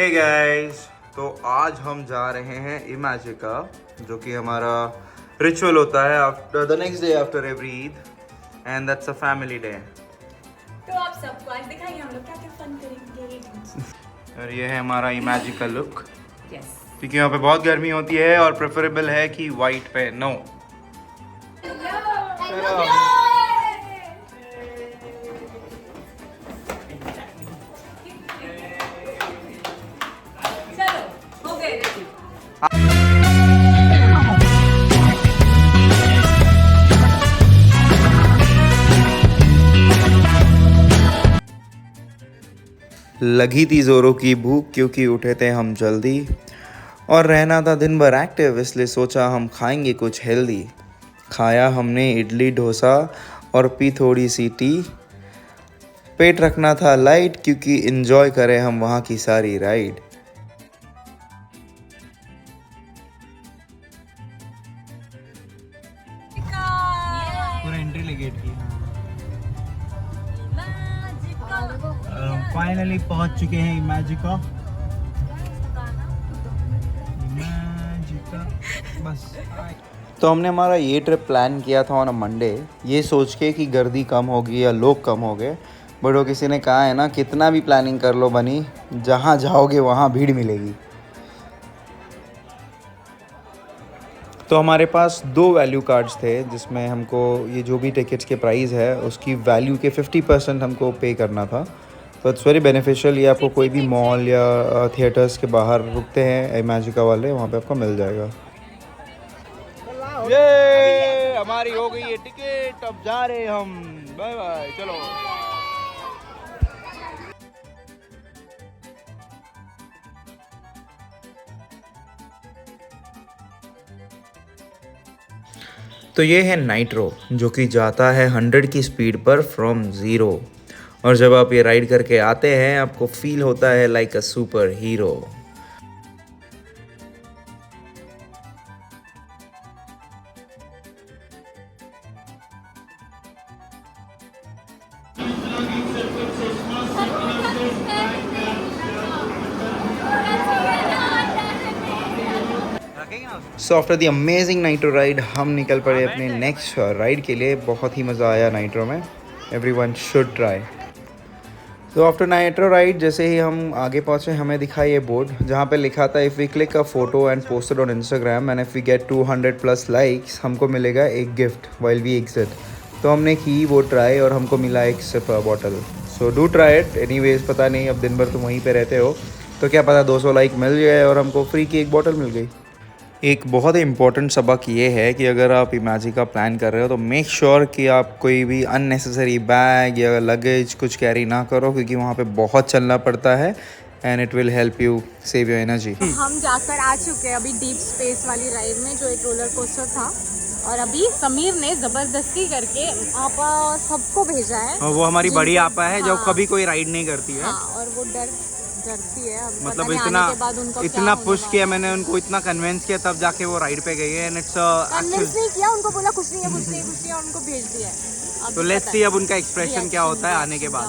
Hey guys, तो आज हम जा रहे हैं इमेजिका, जो कि हमारा रिचुअल होता है after the next day after every Eid, and that's a family day. तो आप सबको आज दिखाइए हम लोग क्या क्या फन करेंगे। और ये है हमारा इमेजिका लुक, यस क्योंकि यहाँ पे बहुत गर्मी होती है और प्रेफरेबल है कि वाइट पहनो। चलो हो गए रेडी। लगी थी जोरों की भूख क्योंकि उठे थे हम जल्दी, और रहना था दिन भर एक्टिव, इसलिए सोचा हम खाएंगे कुछ हेल्दी। खाया हमने इडली डोसा और पी थोड़ी सी टी। पेट रखना था लाइट क्योंकि एंजॉय करें हम वहाँ की सारी राइड। पूरा एंट्री ले गेट की। फाइनली पहुंच चुके हैं इमेजिका। बस तो हमने हमारा ये ट्रिप प्लान किया था ऑन अ मंडे, ये सोच के कि गर्दी कम होगी या लोग कम हो गए, बट वो किसी ने कहा है ना, कितना भी प्लानिंग कर लो बनी, जहाँ जाओगे वहाँ भीड़ मिलेगी। तो हमारे पास 2 वैल्यू कार्ड्स थे, जिसमें हमको ये जो भी टिकट्स के प्राइस है उसकी वैल्यू के 50% हमको पे करना था। तो इट्स वेरी बेनिफिशियल। ये आपको कोई भी मॉल या थिएटर्स के बाहर रुकते हैं इमेजिका वाले, वहाँ पे आपको मिल जाएगा। ये हमारी हो गई है टिकट, अब जा रहे हम। बाय बाय, चलो। तो ये है नाइट्रो, जो कि जाता है 100 की स्पीड पर फ्रॉम ज़ीरो, और जब आप ये राइड करके आते हैं आपको फील होता है like a super hero. So after the amazing nitro ride हम निकल पड़े अपने नेक्स्ट राइड के लिए। बहुत ही मज़ा आया नाइट्रो में, एवरीवन शुड ट्राई। तो आफ्टर नाइट्रो राइड जैसे ही हम आगे पहुँचे, हमें दिखा ये बोर्ड जहाँ पे लिखा था if we click a photo and post it on Instagram and if we get 200+ likes हमको मिलेगा एक गिफ्ट वाइल वी एग्जिट। तो हमने की वो ट्राई और हमको मिला एक sip bottle. So do try it anyways. पता नहीं, अब दिन भर तुम वहीं पे रहते हो तो क्या पता 200 लाइक मिल जाए और हमको फ्री की एक बॉटल मिल गई। एक बहुत ही इम्पॉर्टेंट सबक ये है कि अगर आप इमेजिका प्लान कर रहे हो तो मेक श्योर कि आप कोई भी अननेसेसरी बैग या लगेज कुछ कैरी ना करो, क्योंकि वहाँ पे बहुत चलना पड़ता है and it will help you save your energy. हम जाकर आ चुके हैं अभी डीप स्पेस वाली राइड में, जो एक रोलर कोस्टर था, और अभी समीर ने जबरदस्ती करके आपा और सबको भेजा है। और वो हमारी बड़ी आपा है जो हाँ। कभी कोई राइड नहीं करती है। हाँ, और वो डरती है। अब मतलब पता नहीं इतना आने के बाद उनको इतना क्या पुश होने किया वाला मैंने उनको, इतना कन्विंस किया, तब जाके वो राइड पे गई है। एंड इट्स है। कन्विंस नहीं किया उनको, बोला कुछ नहीं है कुछ नहीं कुछ नहीं, और उनको भेज दिया है। अब तो लेट्स पता सी है। अब उनका एक्सप्रेशन क्या होता है आने के बाद।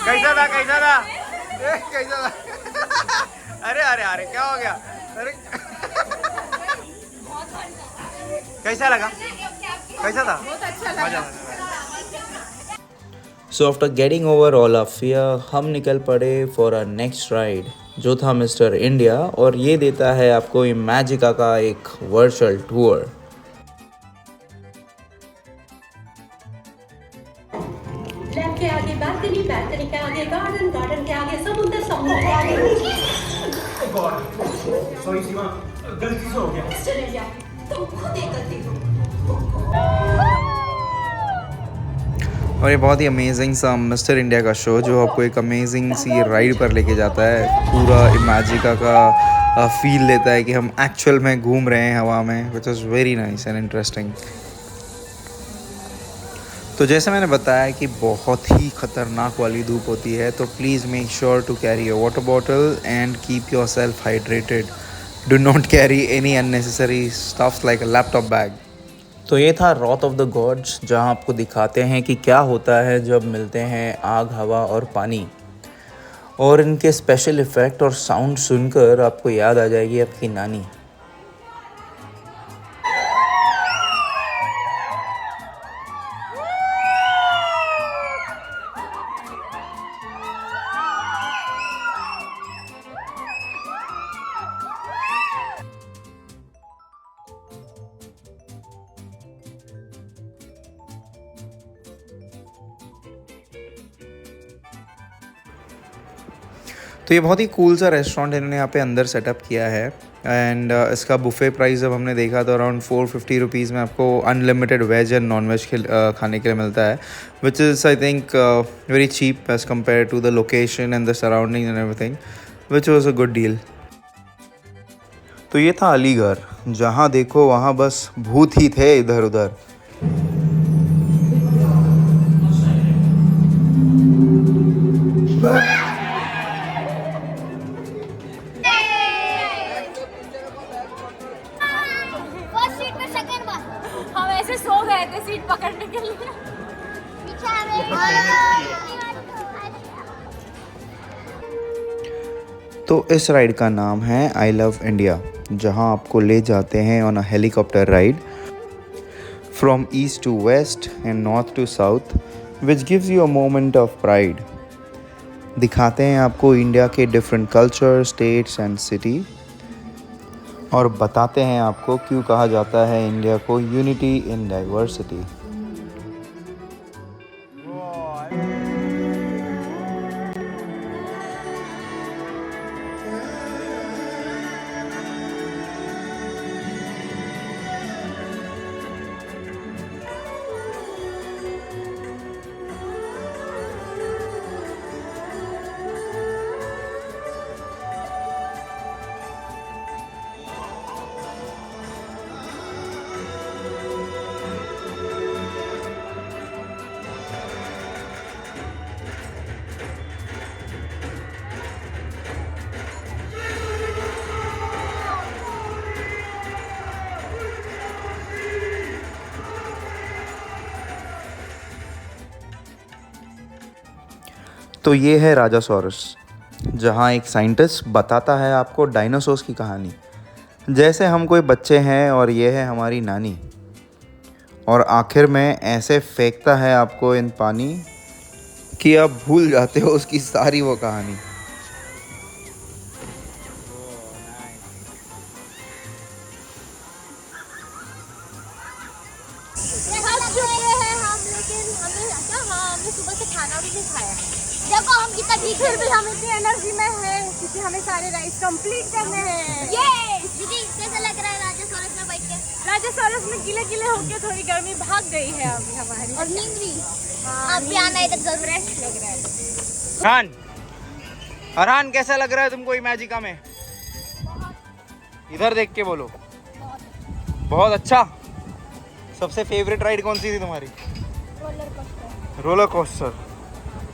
कैसा था कैसा था कैसा था? अरे अरे अरे क्या हो गया? अरे कैसा लगा? कैसा था? बहुत अच्छा लगा। So after getting over all of fear हम निकल पड़े फॉर अ नेक्स्ट राइड, जो था मिस्टर इंडिया, और ये देता है आपको इमेजिका का एक वर्चुअल टूर। लैब के आगे बालकनी, बालकनी के आगे गार्डन, गार्डन के आगे समुद्र, समुद्र के आगे सॉरी सीमा, गलती से हो गया। मिस्टर इंडिया, तुम खुद एक गलती हो। और ये बहुत ही अमेजिंग सा मिस्टर इंडिया का शो, जो आपको एक अमेजिंग सी राइड पर लेके जाता है, पूरा इमेजिका का फील देता है कि हम एक्चुअल में घूम रहे हैं हवा में, which is very nice and interesting. तो जैसे मैंने बताया कि बहुत ही ख़तरनाक वाली धूप होती है, तो please make sure to carry your water bottle and keep your self hydrated. Do not carry any unnecessary stuffs like a laptop bag. तो ये था रॉथ ऑफ द गॉड्स, जहाँ आपको दिखाते हैं कि क्या होता है जब मिलते हैं आग, हवा और पानी। और इनके स्पेशल इफ़ेक्ट और साउंड सुनकर आपको याद आ जाएगी आपकी नानी। तो ये बहुत ही कूल सा रेस्टोरेंट इन्होंने यहाँ पे अंदर सेटअप किया है। एंड इसका बुफ़े प्राइस जब हमने देखा तो अराउंड 450 रुपीज़ में आपको unlimited veg and non veg खाने के लिए मिलता है, which is I think very cheap as compare to the location and the surrounding and everything, which was a good deal. तो ये था अलीगढ़, जहाँ देखो वहाँ बस भूत ही थे इधर उधर। हम ऐसे सो गए थे सीट पकड़ने के लिए। तो इस राइड का नाम है आई लव इंडिया, जहां आपको ले जाते हैं on a helicopter ride from east to west and north to south, which gives you a moment of pride. दिखाते हैं आपको इंडिया के different culture, states and city, और बताते हैं आपको क्यों कहा जाता है इंडिया को यूनिटी इन डाइवर्सिटी। तो ये है राजासोरस, जहाँ एक साइंटिस्ट बताता है आपको डायनासोर्स की कहानी। जैसे हम कोई बच्चे हैं और ये है हमारी नानी, और आखिर में ऐसे फेंकता है आपको इन पानी कि आप भूल जाते हो उसकी सारी वो कहानी। थक चुके हैं हम, लेकिन हमने सुबह से खाना भी नहीं खाया। देखो हम कितना ठीक, फिर भी हम इतनी एनर्जी में हैं क्योंकि हमें सारे राइड्स कंप्लीट करने हैं। ये दीदी कैसा लग रहा है राजासोरस में बैठ के? राजासोरस में गिले गिले होके थोड़ी गर्मी भाग गई है अभी हमारी, और नींद भी। अब भी आना है तो जल फ्रेश लग रहा है। अरहान कैसा लग रहा है तुमको इमेजिका में? इधर देख के बोलो। बहुत अच्छा। सबसे फेवरेट राइड कौन सी थी तुम्हारी? Roller coaster.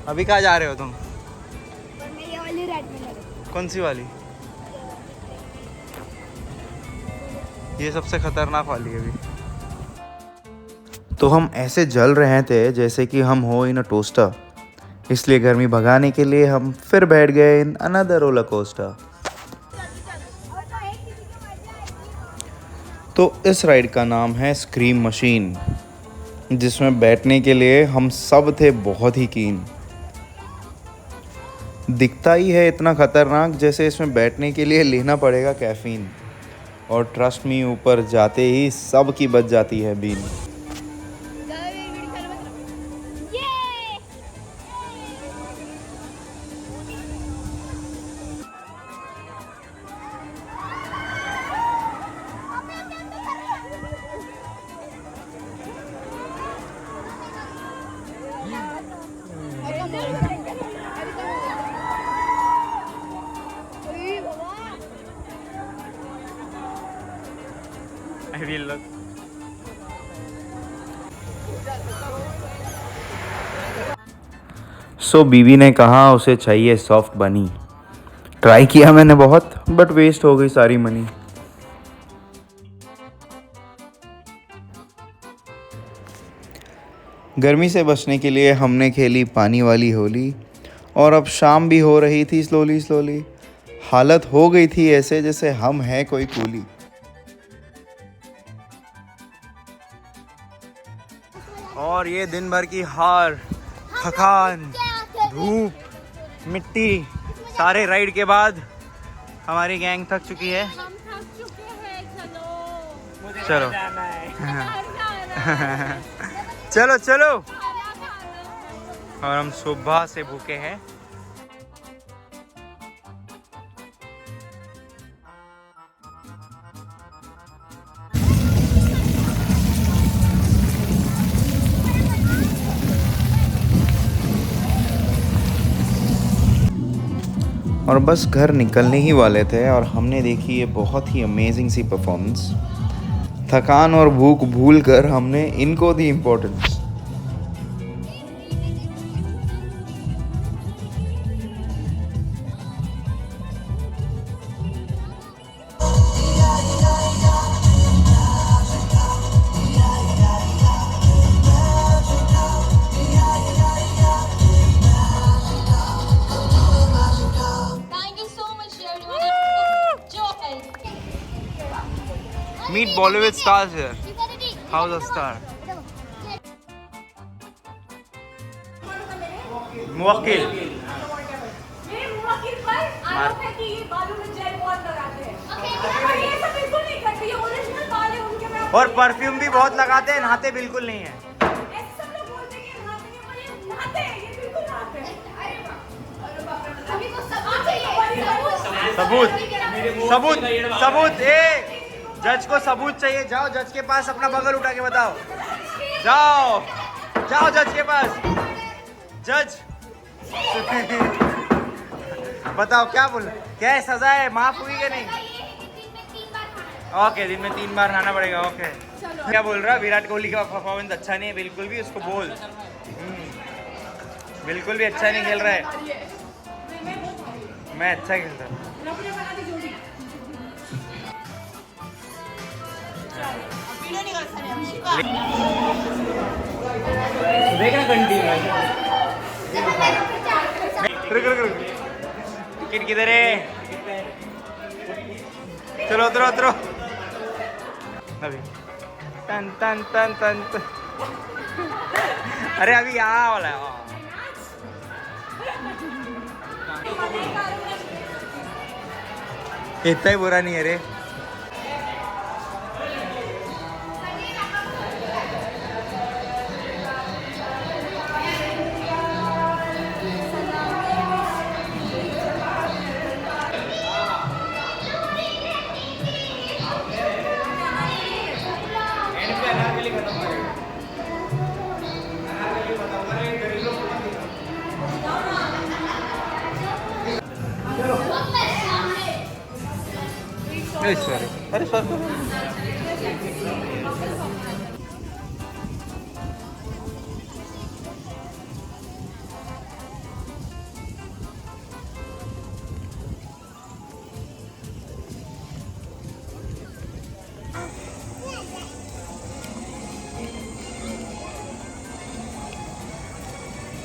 अभी कहाँ जा रहे हो तुम? ये वाली राइड में लगे। कौन सी वाली? ये सबसे खतरनाक वाली है अभी। तो हम ऐसे जल रहे थे जैसे कि हम हो इन अ टोस्टर, इसलिए गर्मी भगाने के लिए हम फिर बैठ गए इन अनदर रोलर कोस्टर। तो इस राइड का नाम है स्क्रीम मशीन, जिसमें बैठने के लिए हम सब थे बहुत ही कीन। दिखता ही है इतना खतरनाक जैसे इसमें बैठने के लिए लेना पड़ेगा कैफीन, और ट्रस्ट मी ऊपर जाते ही सब की बच जाती है बीन। I will look. सो बीवी ने कहा उसे चाहिए सॉफ्ट बनी। ट्राई किया मैंने बहुत, बट वेस्ट हो गई सारी मनी। गर्मी से बचने के लिए हमने खेली पानी वाली होली और अब शाम भी हो रही थी स्लोली स्लोली। हालत हो गई थी ऐसे जैसे हम हैं कोई कूली। और ये दिन भर की हार, थकान, धूप, मिट्टी, सारे राइड के बाद हमारी गैंग थक चुकी है। हम थक चुके हैं, चलो चलो चलो चलो चलो। और हम सुबह से भूखे हैं। और बस घर निकलने ही वाले थे और हमने देखी ये बहुत ही अमेजिंग सी परफॉर्मेंस। थकान और भूख भूल कर हमने इनको दी importance. Thank you so much everyone. Joy. Meet Bollywood stars here. House of Star. मुवक्किल। ये मुवक्किल पर आरोप है कि ये बालों में जेल बहुत लगाते हैं। और ये सब बिल्कुल नहीं करते, ये ओरिजिनल बाल है उनके में। और परफ्यूम भी बहुत लगाते हैं, नहाते बिल्कुल नहीं है। ऐसे सब लोग बोलते हैं कि नहाते नहीं, पर ये नहाते हैं, ये बिल्कुल नहाते हैं। अरे बाप रे। अभी को सबूत चाहिए। सबूत सबूत सबूत। जज को सबूत चाहिए। जाओ जज के पास अपना बगल उठा के बताओ। जाओ जाओ जज के पास। जज बताओ क्या बोल, क्या है, सजा है, माफ हुई कि नहीं? ओके, दिन में 3 बार नहाना पड़ेगा। ओके, क्या बोल रहा? विराट कोहली का परफॉर्मेंस अच्छा नहीं है बिल्कुल भी, उसको बोल। बिल्कुल भी अच्छा नहीं खेल रहा है। मैं अच्छा खेलता हूँ। देखना कंटिन्यू। टिकट किधर है? चलो उतरो उतरो। अभी तन तन तन तन तन। अरे अभी यहाँ वाला है। इतना ही बुरा नहीं है रे। सॉरी, अरे sorry.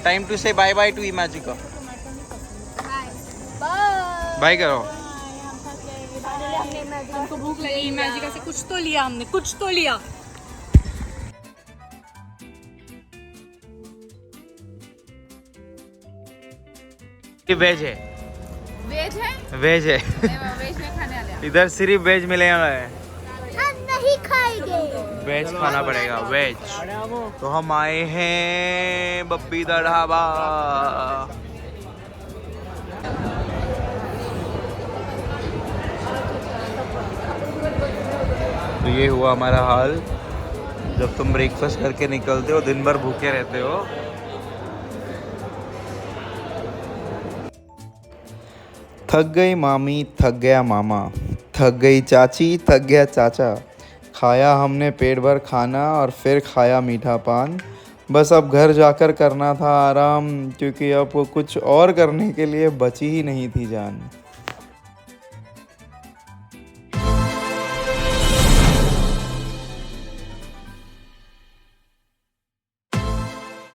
Time to say bye bye to Imagica. Bye करो। हमको भूख लगी, इमेजिका से कुछ तो लिया हमने, कुछ तो लिया। ये वेज है। वेज है? वेज है। वेज में खाने वाले। इधर सिर्फ वेज मिलेगा। हम नहीं खाएंगे। वेज खाना पड़ेगा, वेज। तो हम आए हैं बब्बी दा ढाबा। तो ये हुआ हमारा हाल जब तुम ब्रेकफास्ट करके निकलते हो, दिन भर भूखे रहते हो। थक गई मामी, थक गया मामा, थक गई चाची, थक गया चाचा। खाया हमने पेट भर खाना और फिर खाया मीठा पान। बस अब घर जाकर करना था आराम, क्योंकि अब कुछ और करने के लिए बची ही नहीं थी जान।